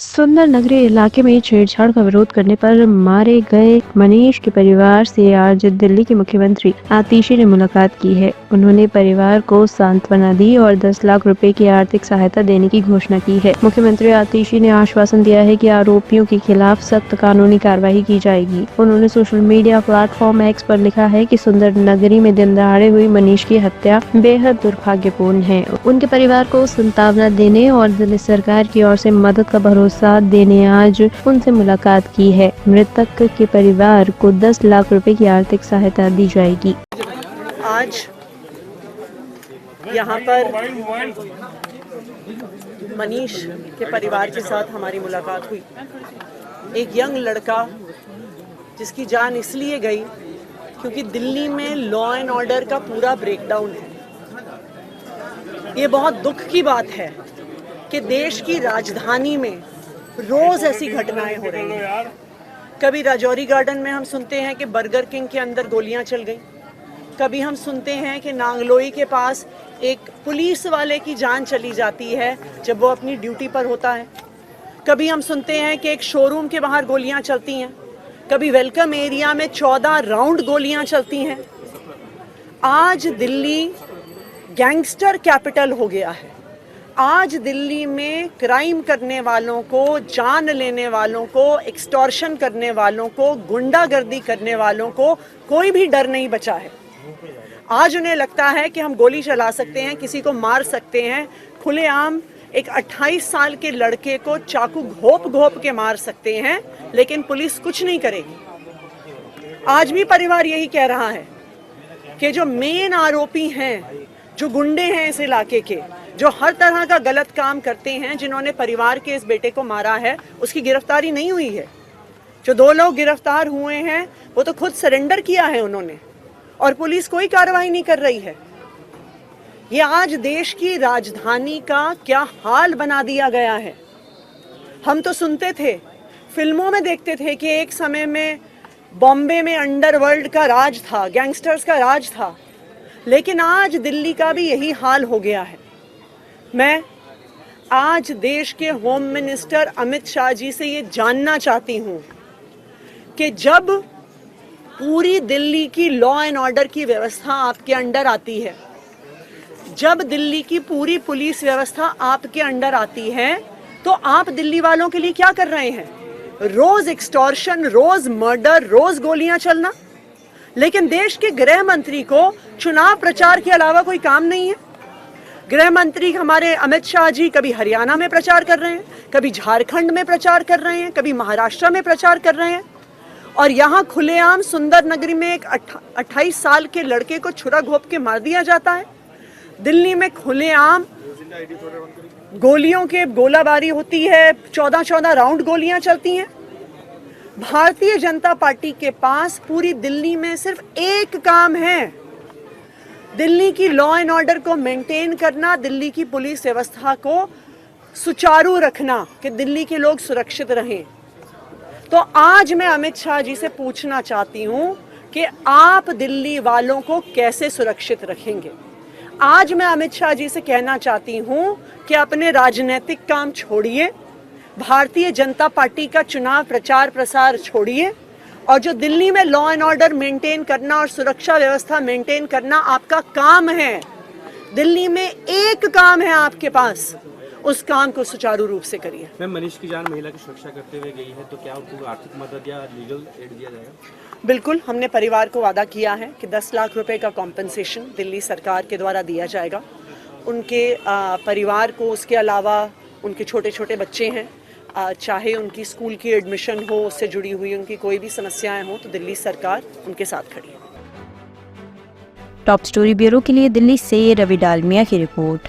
सुंदर नगरी इलाके में छेड़छाड़ का विरोध करने पर मारे गए मनीष के परिवार से आज दिल्ली के मुख्यमंत्री आतिशी ने मुलाकात की है। उन्होंने परिवार को सांत्वना दी और 10 लाख रुपए की आर्थिक सहायता देने की घोषणा की है। मुख्यमंत्री आतिशी ने आश्वासन दिया है कि आरोपियों के खिलाफ सख्त कानूनी कार्रवाई की जाएगी। उन्होंने सोशल मीडिया प्लेटफॉर्म एक्स पर लिखा है कि सुंदर नगरी में दिन दहाड़े हुई मनीष की हत्या बेहद दुर्भाग्यपूर्ण है। उनके परिवार को सांत्वना देने और दिल्ली सरकार की ओर से मदद का भरोसा देने आज उनसे मुलाकात की है। मृतक के परिवार को 10 लाख रुपए की आर्थिक सहायता दी जाएगी। आज यहाँ पर मनीष के परिवार के साथ हमारी मुलाकात हुई। एक यंग लड़का जिसकी जान इसलिए गई क्योंकि दिल्ली में लॉ एंड ऑर्डर का पूरा ब्रेकडाउन है। ये बहुत दुख की बात है कि देश की राजधानी में रोज ऐसी घटनाएं हो रही हैं। कभी राजौरी गार्डन में हम सुनते हैं कि बर्गर किंग के अंदर गोलियां चल गई। कभी हम सुनते हैं कि नांगलोई के पास एक पुलिस वाले की जान चली जाती है जब वो अपनी ड्यूटी पर होता है। कभी हम सुनते हैं कि एक शोरूम के बाहर गोलियां चलती हैं। कभी वेलकम एरिया में 14 राउंड गोलियां चलती हैं। आज दिल्ली गैंगस्टर कैपिटल हो गया है। आज दिल्ली में क्राइम करने वालों को, जान लेने वालों को, एक्सटॉर्शन करने वालों को, गुंडागर्दी करने वालों को कोई भी डर नहीं बचा है। आज उन्हें लगता है कि हम गोली चला सकते हैं, किसी को मार सकते हैं। खुलेआम एक 28 साल के लड़के को चाकू घोप घोप के मार सकते हैं, लेकिन पुलिस कुछ नहीं करेगी। आज भी परिवार यही कह रहा है कि जो मेन आरोपी हैं, जो गुंडे हैं इस इलाके के, जो हर तरह का गलत काम करते हैं, जिन्होंने परिवार के इस बेटे को मारा है, उसकी गिरफ्तारी नहीं हुई है। जो 2 लोग गिरफ्तार हुए हैं वो तो खुद सरेंडर किया है उन्होंने, और पुलिस कोई कार्रवाई नहीं कर रही है। ये आज देश की राजधानी का क्या हाल बना दिया गया है। हम तो सुनते थे, फिल्मों में देखते थे कि एक समय में बॉम्बे में अंडरवर्ल्ड का राज था, गैंगस्टर्स का राज था, लेकिन आज दिल्ली का भी यही हाल हो गया है। मैं आज देश के होम मिनिस्टर अमित शाह जी से ये जानना चाहती हूँ कि जब पूरी दिल्ली की लॉ एंड ऑर्डर की व्यवस्था आपके अंडर आती है, जब दिल्ली की पूरी पुलिस व्यवस्था आपके अंडर आती है, तो आप दिल्ली वालों के लिए क्या कर रहे हैं? रोज एक्सटॉर्शन, रोज मर्डर, रोज गोलियां चलना। लेकिन देश के गृह मंत्री को चुनाव प्रचार के अलावा कोई काम नहीं है। गृह मंत्री हमारे अमित शाह जी कभी हरियाणा में प्रचार कर रहे हैं, कभी झारखंड में प्रचार कर रहे हैं, कभी महाराष्ट्र में प्रचार कर रहे हैं, और यहाँ खुलेआम सुंदर नगरी में एक 28 साल के लड़के को छुरा घोंप के मार दिया जाता है। दिल्ली में खुलेआम गोलियों के गोलाबारी होती है, 14 राउंड गोलियां चलती हैं। भारतीय जनता पार्टी के पास पूरी दिल्ली में सिर्फ एक काम है, दिल्ली की लॉ एंड ऑर्डर को मेंटेन करना, दिल्ली की पुलिस व्यवस्था को सुचारू रखना, कि दिल्ली के लोग सुरक्षित रहें। तो आज मैं अमित शाह जी से पूछना चाहती हूं कि आप दिल्ली वालों को कैसे सुरक्षित रखेंगे। आज मैं अमित शाह जी से कहना चाहती हूं कि अपने राजनीतिक काम छोड़िए, भारतीय जनता पार्टी का चुनाव प्रचार प्रसार छोड़िए, और जो दिल्ली में लॉ एंड ऑर्डर मेंटेन करना और सुरक्षा व्यवस्था मेंटेन करना आपका काम है, दिल्ली में एक काम है आपके पास, उस काम को सुचारू रूप से करिए। मैम, मनीष की जान महिला की सुरक्षा करते हुए गई है, तो क्या उनको आर्थिक मदद या लीगल एड दिया जाएगा? बिल्कुल, हमने परिवार को वादा किया है कि 10 लाख रुपए का कॉम्पनसेशन दिल्ली सरकार के द्वारा दिया जाएगा। उनके परिवार को, उसके अलावा उनके छोटे छोटे बच्चे हैं, चाहे उनकी स्कूल की एडमिशन हो, उससे जुड़ी हुई उनकी कोई भी समस्याएं हो, तो दिल्ली सरकार उनके साथ खड़ी है। टॉप स्टोरी ब्यूरो के लिए दिल्ली से रवि डालमिया की रिपोर्ट।